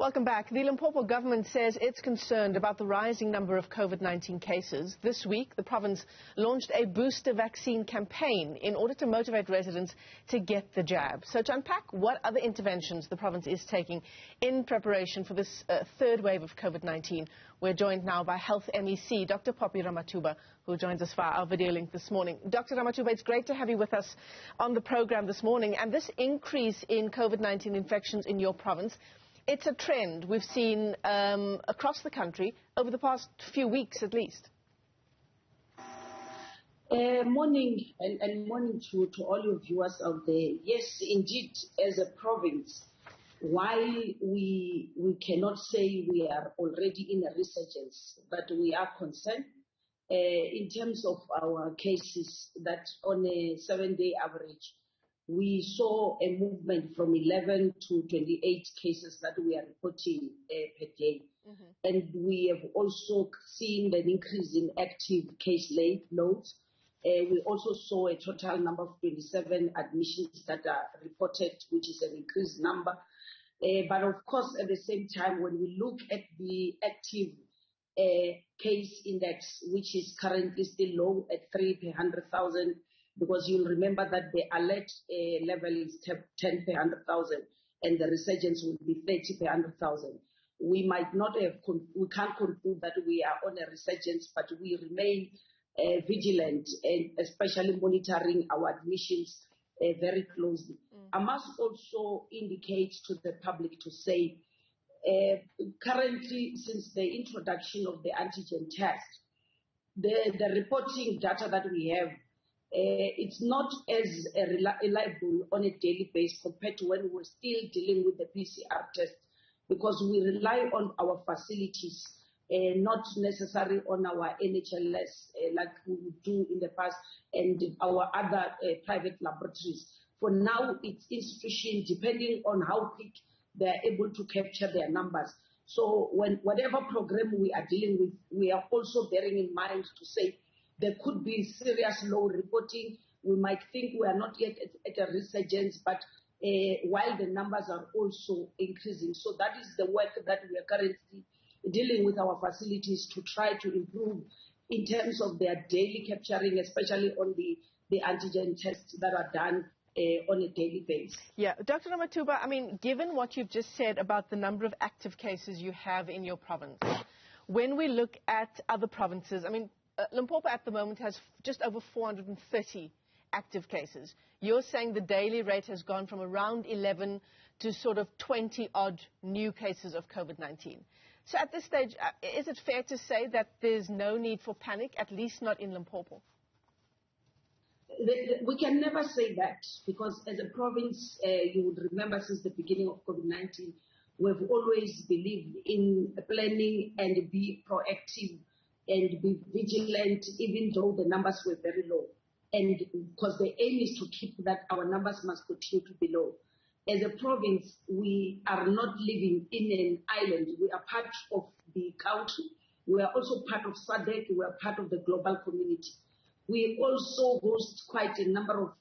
Welcome back. The Limpopo government says it's concerned about the rising number of COVID-19 cases. This week, the province launched a booster vaccine campaign in order to motivate residents to get the jab. So to unpack what other interventions the province is taking in preparation for this third wave of COVID-19, we're joined now by Health MEC Dr Phophi Ramathuba, who joins us via our video link this morning. Dr. Ramathuba, it's great to have you with us on the program this morning. And this increase in COVID-19 infections in your province, it's a trend we've seen across the country over the past few weeks at least. Morning and morning to all your viewers out there. Yes, indeed, as a province, while we cannot say we are already in a resurgence, but we are concerned in terms of our cases that on a 7-day average, we saw a movement from 11 to 28 cases that we are reporting per day. Mm-hmm. And we have also seen an increase in active case loads. We also saw a total number of 27 admissions that are reported, which is an increased number. But of course, at the same time, when we look at the active case index, which is currently still low at 3 per 100,000, because you'll remember that the alert level is 10 per 100,000 and the resurgence will be 30 per 100,000. We might not have, we can't conclude that we are on a resurgence, but we remain vigilant and especially monitoring our admissions very closely. I must also indicate to the public to say, currently, since the introduction of the antigen test, the reporting data that we have, it's not as reliable on a daily basis compared to when we were still dealing with the PCR test, because we rely on our facilities, not necessarily on our NHLS like we would do in the past and our other private laboratories. For now, it's insufficient depending on how quick they're able to capture their numbers. So whatever program we are dealing with, we are also bearing in mind to say there could be serious low reporting. We might think we are not yet at a resurgence, but while the numbers are also increasing. So that is the work that we are currently dealing with our facilities to try to improve in terms of their daily capturing, especially on the antigen tests that are done on a daily basis. Yeah, Dr. Ramathuba, I mean, given what you've just said about the number of active cases you have in your province, when we look at other provinces, I mean, Limpopo at the moment has just over 430 active cases. You're saying the daily rate has gone from around 11 to sort of 20-odd new cases of COVID-19. So at this stage, is it fair to say that there's no need for panic, at least not in Limpopo? We can never say that, because as a province, you would remember since the beginning of COVID-19, we've always believed in planning and be proactive and be vigilant, even though the numbers were very low. And because the aim is to keep that our numbers must continue to be low. As a province, we are not living in an island. We are part of the country. We are also part of SADC. We are part of the global community. We also host quite a number of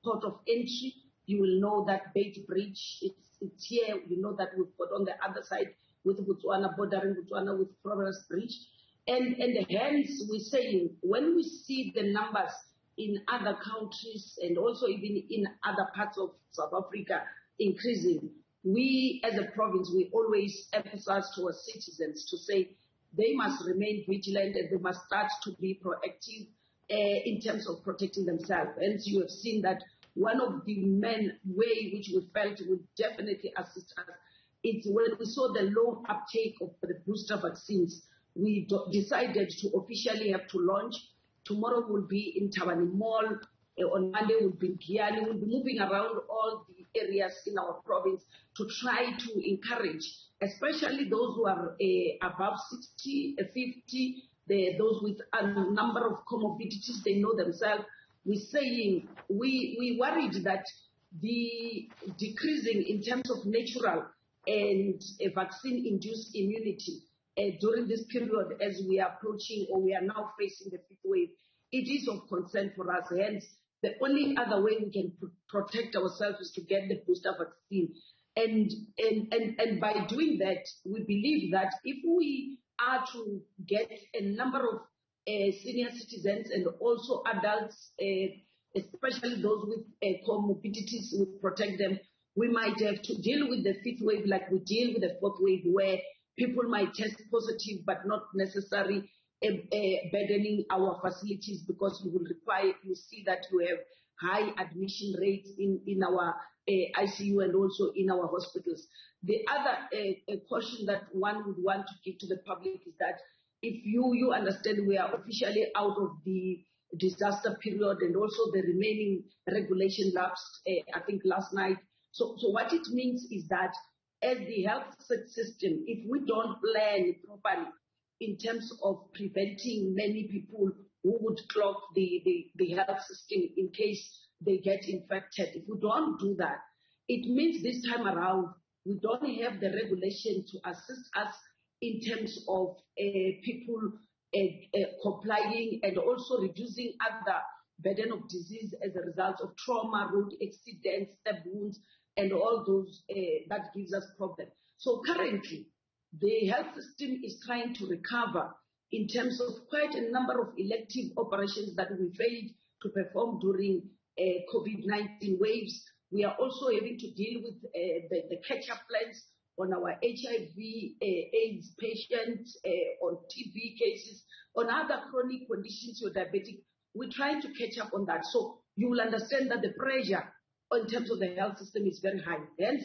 port of entry. You will know that Bait Bridge, it's here. You know that we've got on the other side with Botswana, bordering Botswana with Providence Bridge. And hence we're saying, when we see the numbers in other countries and also even in other parts of South Africa increasing, we as a province, we always emphasize to our citizens to say they must remain vigilant and they must start to be proactive in terms of protecting themselves. And you have seen that one of the main way which we felt would definitely assist us, it's when we saw the low uptake of the booster vaccines. We decided to officially have to launch. Tomorrow we'll be in Tabani Mall. On Monday we'll be in Kiali. We'll be moving around all the areas in our province to try to encourage, especially those who are above 60, 50, those with a number of comorbidities, they know themselves. We're saying we worried that the decreasing in terms of natural and vaccine-induced immunity during this period, as we are approaching or we are now facing the fifth wave, it is of concern for us. Hence, the only other way we can protect ourselves is to get the booster vaccine. And by doing that, we believe that if we are to get a number of senior citizens and also adults, especially those with comorbidities, we protect them, we might have to deal with the fifth wave like we deal with the fourth wave, where people might test positive but not necessarily burdening our facilities, because we will require, you see that we have high admission rates in our ICU and also in our hospitals. The other caution that one would want to give to the public is that if you understand we are officially out of the disaster period and also the remaining regulation lapsed, I think last night. So what it means is that as the health system, if we don't plan properly in terms of preventing many people who would clog the health system in case they get infected, if we don't do that, it means this time around we don't have the regulation to assist us in terms of people complying and also reducing other burden of disease as a result of trauma, road accidents, stab wounds, and all those that gives us problem. So currently, the health system is trying to recover in terms of quite a number of elective operations that we failed to perform during COVID-19 waves. We are also having to deal with the catch-up plans on our HIV, AIDS patients, on TB cases, on other chronic conditions, you're diabetic. We're trying to catch up on that. So you will understand that the pressure in terms of the health system is very high. Hence,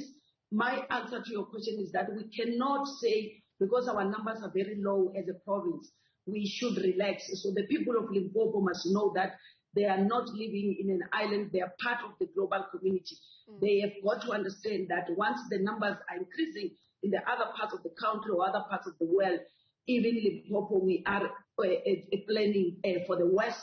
my answer to your question is that we cannot say, because our numbers are very low as a province, we should relax. So the people of Limpopo must know that they are not living in an island, they are part of the global community. They have got to understand that once the numbers are increasing in the other parts of the country or other parts of the world, even Limpopo, we are planning for the West,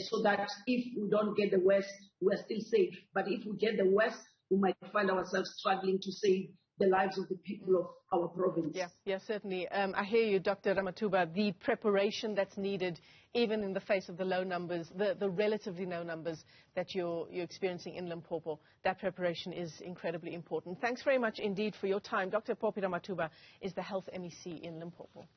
so that if we don't get the West, we are still safe. But if we get the West, we might find ourselves struggling to save the lives of the people of our province. Yeah, certainly. I hear you, Dr. Ramathuba. The preparation that's needed, even in the face of the low numbers, the relatively low numbers that you're experiencing in Limpopo, that preparation is incredibly important. Thanks very much indeed for your time. Dr. Phophi Ramathuba is the Health MEC in Limpopo.